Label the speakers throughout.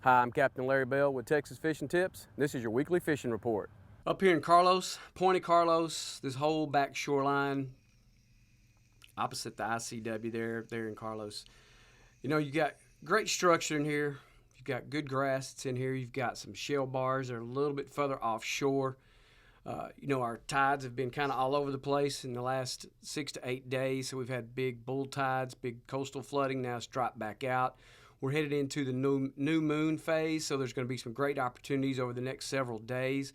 Speaker 1: Hi, I'm Captain Larry Bell with Texas Fishing Tips. This is your weekly fishing report.
Speaker 2: Up here in Carlos, Point of Carlos, this whole back shoreline, opposite the ICW there in Carlos. You got great structure in here. You've got good grass that's in here. You've got some shell bars that are a little bit further offshore. Our tides have been kind of all over the place in the last 6 to 8 days. So we've had big bull tides, big coastal flooding. Now it's dropped back out. We're headed into the new moon phase, so there's going to be some great opportunities over the next several days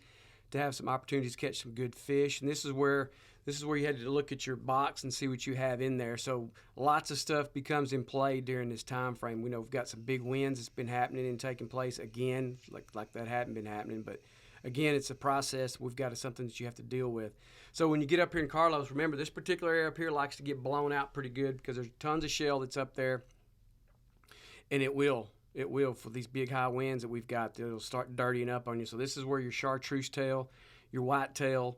Speaker 2: to have some opportunities to catch some good fish. And this is where you had to look at your box and see what you have in there. So lots of stuff becomes in play during this time frame. We know we've got some big winds that's been happening and taking place again, like that hadn't been happening, but again, it's a process. We've got something that you have to deal with. So when you get up here in Carlos, remember this particular area up here likes to get blown out pretty good because there's tons of shell that's up there, and it will for these big high winds that we've got. It'll start dirtying up on you. So this is where your chartreuse tail, your white tail,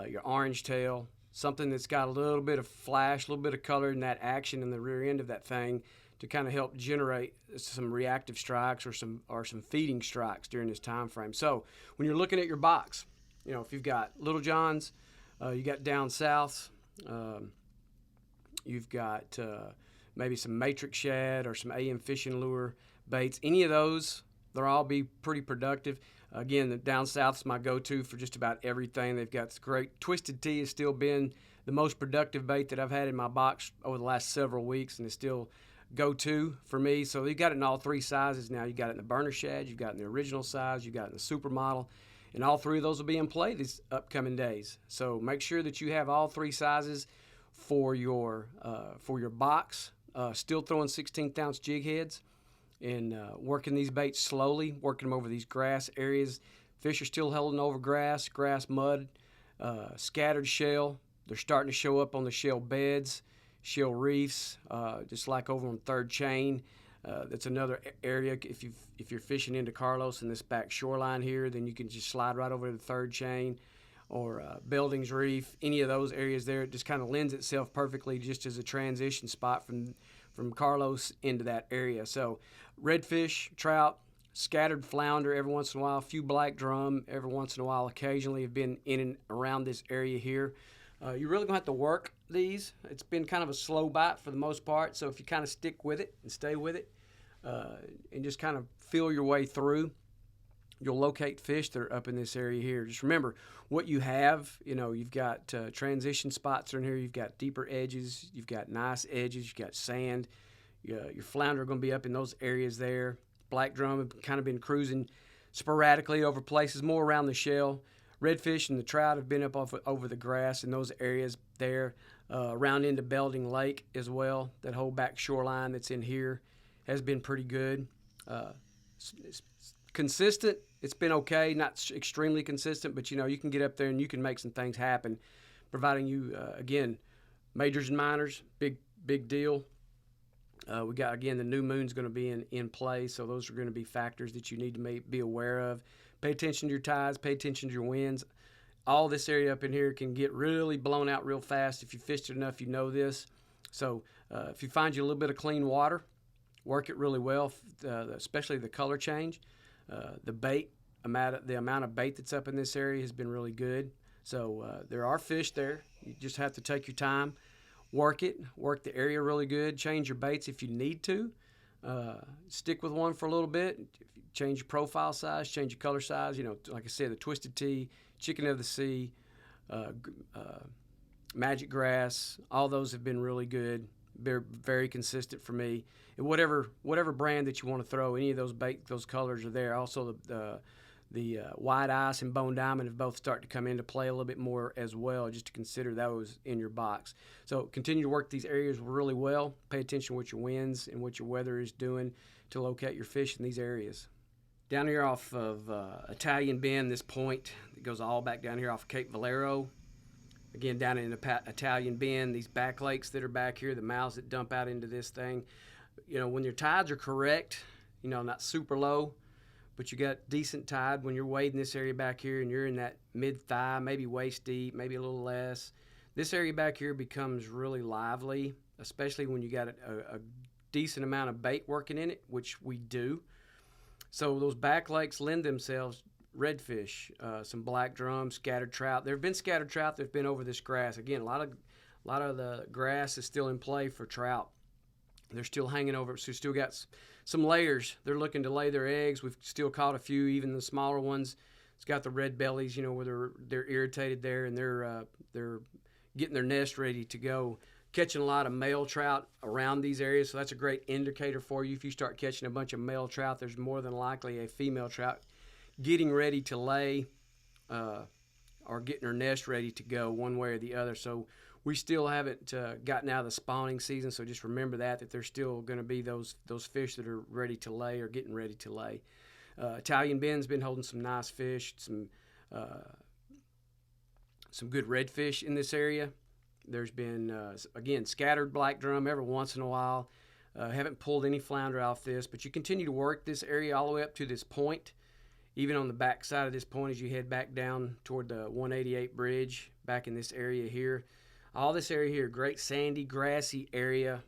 Speaker 2: your orange tail, something that's got a little bit of flash, a little bit of color in that action in the rear end of that thing to kind of help generate some reactive strikes or some feeding strikes during this time frame. So when you're looking at your box, if you've got Little Johns, you got down south, you've got maybe some matrix shad or some AM fishing lure baits. Any of those, they'll all be pretty productive. Again, the down south is my go-to for just about everything. They've got great Twisted Tea has still been the most productive bait that I've had in my box over the last several weeks, and it's still go-to for me. So you've got it in all three sizes now. You've got it in the burner shad, you've got it in the original size, you've got it in the supermodel, and all three of those will be in play these upcoming days. So make sure that you have all three sizes for your box. Still throwing 16th ounce jig heads and working these baits slowly, working them over these grass areas. Fish are still holding over grass, mud, scattered shell. They're starting to show up on the shell beds, shell reefs, just like over on Third Chain. That's another area. If you're fishing into Carlos in this back shoreline here, then you can just slide right over to the Third Chain or Belding's Reef. Any of those areas there, it just kind of lends itself perfectly just as a transition spot from Carlos into that area. So redfish, trout, scattered flounder every once in a while, a few black drum every once in a while, occasionally have been in and around this area here. You're really going to have to work these. It's been kind of a slow bite for the most part, so if you kind of stick with it and stay with it and just kind of feel your way through, you'll locate fish that are up in this area here. Just remember what you have. You've got transition spots in here. You've got deeper edges. You've got nice edges. You've got sand. Your flounder are going to be up in those areas there. Black drum have kind of been cruising sporadically over places more around the shell. Redfish and the trout have been up over the grass in those areas there, around into Belding Lake as well. That whole back shoreline that's in here has been pretty good. It's consistent. It's been okay, not extremely consistent, but you can get up there and you can make some things happen, providing you again majors and minors, big deal. We got again the new moon's going to be in play, so those are going to be factors that you need to be aware of. Pay attention to your tides, pay attention to your winds. All this area up in here can get really blown out real fast. If you fished it enough, you know this. So if you find you a little bit of clean water, work it really well, especially the color change. The amount of bait that's up in this area has been really good. So there are fish there. You just have to take your time, work the area really good. Change your baits if you need to. Stick with one for a little bit. Change your profile size, change your color size. Like I said, the Twisted Tea, Chicken of the Sea, Magic Grass, all those have been really good. They're very consistent for me. And whatever brand that you want to throw, any of those colors are there. Also, the White Ice and Bone Diamond have both started to come into play a little bit more as well, just to consider those in your box. So continue to work these areas really well. Pay attention to what your winds and what your weather is doing to locate your fish in these areas. Down here off of Italian Bend, this point that goes all back down here off of Cape Valero. Again, down in the Italian Bend, these back lakes that are back here, the mouths that dump out into this thing. When your tides are correct, not super low, but you got decent tide when you're wading this area back here and you're in that mid-thigh, maybe waist deep, maybe a little less. This area back here becomes really lively, especially when you got a decent amount of bait working in it, which we do. So those back lakes lend themselves redfish, some black drum, scattered trout. There have been scattered trout that have been over this grass. Again, a lot of the grass is still in play for trout. They're still hanging over it, so still got some layers. They're looking to lay their eggs. We've still caught a few, even the smaller ones. It's got the red bellies, where they're irritated there, and they're getting their nest ready to go. Catching a lot of male trout around these areas, so that's a great indicator for you. If you start catching a bunch of male trout, there's more than likely a female trout getting ready to lay or getting her nest ready to go one way or the other. So we still haven't gotten out of the spawning season, so just remember that there's still going to be those fish that are ready to lay or getting ready to lay. Italian Ben's been holding some nice fish, some good redfish in this area. There's been, again, scattered black drum every once in a while. Haven't pulled any flounder off this, but you continue to work this area all the way up to this point. Even on the back side of this point as you head back down toward the 188 bridge, back in this area here. All this area here, great sandy, grassy area,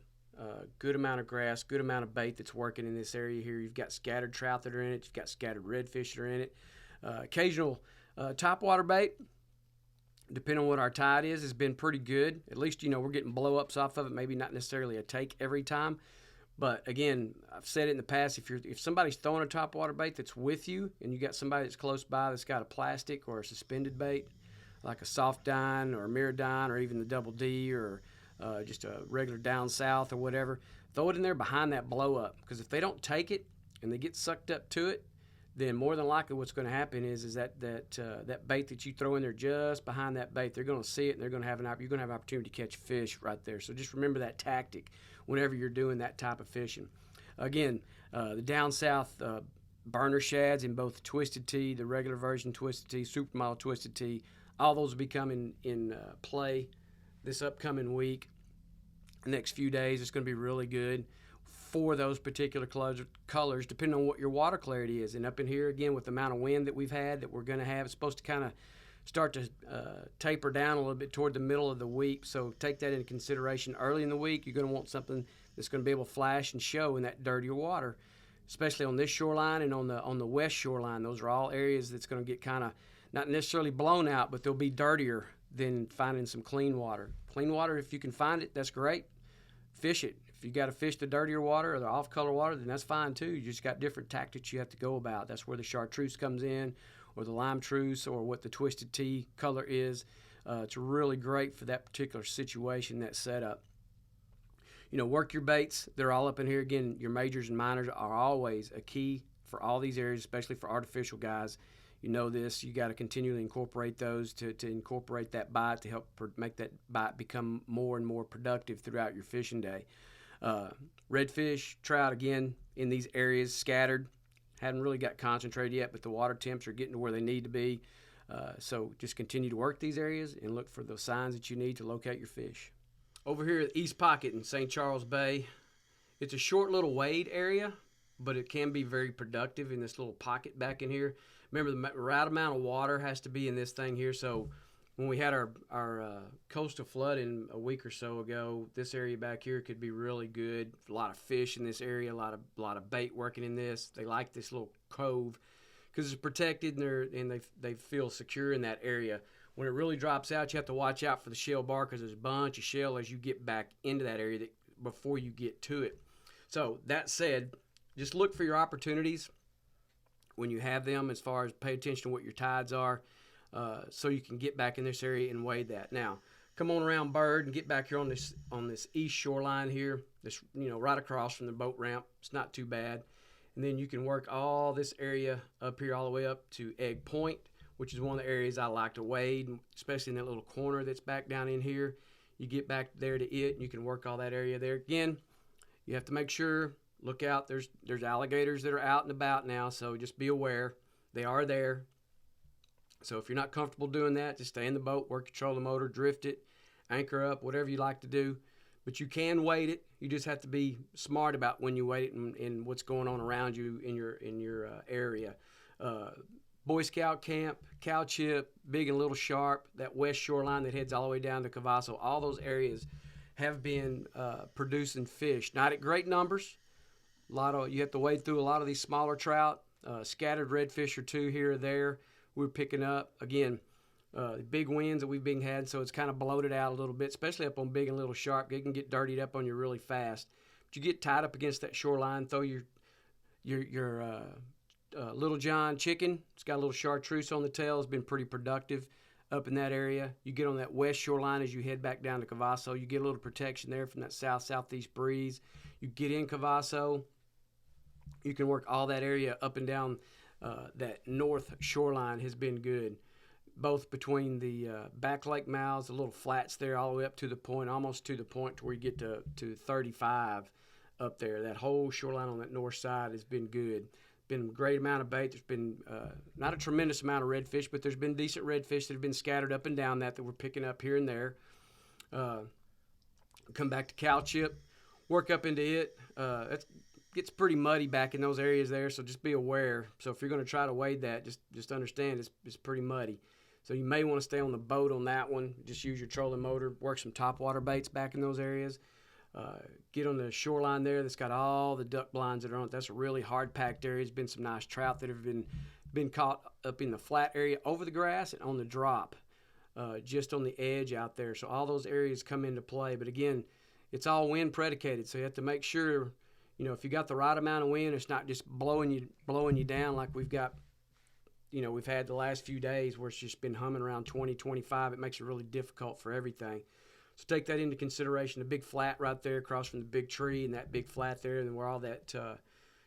Speaker 2: good amount of grass, good amount of bait that's working in this area here. You've got scattered trout that are in it. You've got scattered redfish that are in it. Occasional topwater bait, depending on what our tide is, has been pretty good. At least, we're getting blow-ups off of it. Maybe not necessarily a take every time. But, again, I've said it in the past, if somebody's throwing a topwater bait that's with you and you got somebody that's close by that's got a plastic or a suspended bait, like a soft dine or a mirror dine or even the double D or just a regular down south or whatever, throw it in there behind that blow-up. Because if they don't take it and they get sucked up to it, then more than likely what's going to happen is that bait that you throw in there just behind that bait, they're going to see it and you're going to have an opportunity to catch fish right there. So just remember that tactic whenever you're doing that type of fishing. Again, the down south burner shads in both the Twisted Tea, the regular version Twisted Tea, Supermodel Twisted Tea, all those will be coming in play this upcoming week. The next few days, it's going to be really good for those particular colors, depending on what your water clarity is. And up in here, again, with the amount of wind that we've had, that we're going to have, it's supposed to kind of start to taper down a little bit toward the middle of the week. So take that into consideration. Early in the week, you're going to want something that's going to be able to flash and show in that dirtier water, especially on this shoreline and on the west shoreline. Those are all areas that's going to get kind of not necessarily blown out, but they'll be dirtier than finding some clean water. Clean water, if you can find it, that's great. Fish it. If you got to fish the dirtier water or the off-color water, then that's fine too. You just got different tactics you have to go about. That's where the chartreuse comes in, or the lime truce, or what the Twisted Tea color is. It's really great for that particular situation, that setup. Work your baits. They're all up in here. Again, your majors and minors are always a key for all these areas, especially for artificial guys. You know this. You got to continually incorporate those to incorporate that bite to help make that bite become more and more productive throughout your fishing day. Redfish, trout, again, in these areas, scattered. Hadn't really got concentrated yet, but the water temps are getting to where they need to be. So just continue to work these areas and look for the signs that you need to locate your fish. Over here at East Pocket in St. Charles Bay, it's a short little wade area, but it can be very productive in this little pocket back in here. Remember, the right amount of water has to be in this thing here. So when we had our coastal flooding a week or so ago, this area back here could be really good. A lot of fish in this area, a lot of bait working in this. They like this little cove because it's protected and they feel secure in that area. When it really drops out, you have to watch out for the shell bar because there's a bunch of shell as you get back into that area before you get to it. So that said, just look for your opportunities when you have them, as far as pay attention to what your tides are, so you can get back in this area and wade that. Now, come on around Bird and get back here on this east shoreline here, this right across from the boat ramp. It's not too bad. And then you can work all this area up here all the way up to Egg Point, which is one of the areas I like to wade, especially in that little corner that's back down in here. You get back there to it, and you can work all that area there. Again, you have to make sure, look out, there's alligators that are out and about now, so just be aware. They are there. So if you're not comfortable doing that, just stay in the boat, work your trolling motor, drift it, anchor up, whatever you like to do. But you can wade it. You just have to be smart about when you wade it and what's going on around you in your area. Boy Scout Camp, Cow Chip, Big and Little Sharp, that west shoreline that heads all the way down to Cavasso, all those areas have been producing fish. Not at great numbers. You have to wade through a lot of these smaller trout, scattered redfish or two here or there we're picking up. Again, big winds that we've been had, so it's kind of bloated out a little bit, especially up on Big and Little Sharp. It can get dirtied up on you really fast. But you get tied up against that shoreline, throw your Little John chicken. It's got a little chartreuse on the tail. It's been pretty productive up in that area. You get on that west shoreline as you head back down to Cavasso. You get a little protection there from that south-southeast breeze. You get in Cavasso. You can work all that area up and down that north shoreline has been good, both between the back lake mouths, the little flats there, all the way up to the point, almost to the point to where you get to 35 up there. That whole shoreline on that north side has been good. Been a great amount of bait. There's been not a tremendous amount of redfish, but there's been decent redfish that have been scattered up and down that we're picking up here and there. Come back to cow chip, work up into it. It gets pretty muddy back in those areas there, so just be aware. So if you're going to try to wade that, just understand it's pretty muddy. So you may want to stay on the boat on that one. Just use your trolling motor, work some topwater baits back in those areas. Get on the shoreline there that's got all the duck blinds that are on it. That's a really hard-packed area. There's been some nice trout that have been caught up in the flat area over the grass and on the drop, just on the edge out there. So all those areas come into play. But again, it's all wind predicated, so you have to make sure, if you got the right amount of wind, it's not just blowing you down like we've got. We've had the last few days where it's just been humming around 20, 25. It makes it really difficult for everything. So take that into consideration. The big flat right there across from the big tree and that big flat there, and where all that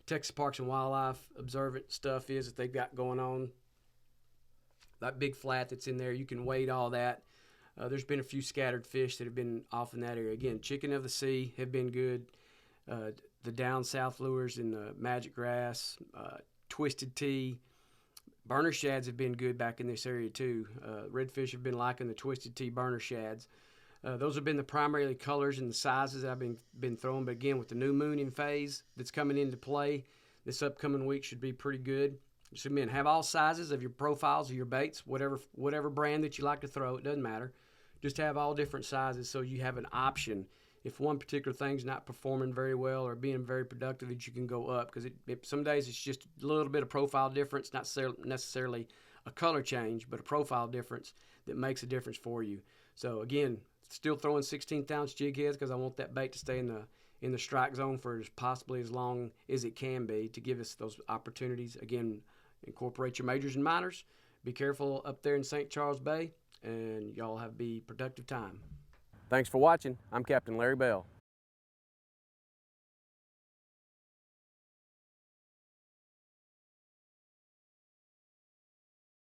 Speaker 2: Texas Parks and Wildlife observant stuff is that they've got going on. That big flat that's in there, you can wade all that. There's been a few scattered fish that have been off in that area. Again, chicken of the sea have been good. The down south lures in the magic grass, twisted tea. Burner shads have been good back in this area too. Redfish have been liking the twisted tea burner shads. Those have been the primary colors and the sizes that I've been throwing. But again, with the new moon in phase that's coming into play, this upcoming week should be pretty good. So again, have all sizes of your profiles of your baits, whatever brand that you like to throw. It doesn't matter. Just have all different sizes so you have an option. If one particular thing's not performing very well or being very productive, that you can go up, because some days it's just a little bit of profile difference, not necessarily a color change, but a profile difference that makes a difference for you. So again, still throwing 16th ounce jig heads because I want that bait to stay in the strike zone for possibly as long as it can be to give us those opportunities. Again, incorporate your majors and minors. Be careful up there in St. Charles Bay, and y'all have a productive time.
Speaker 1: Thanks for watching. I'm Captain Larry Bell.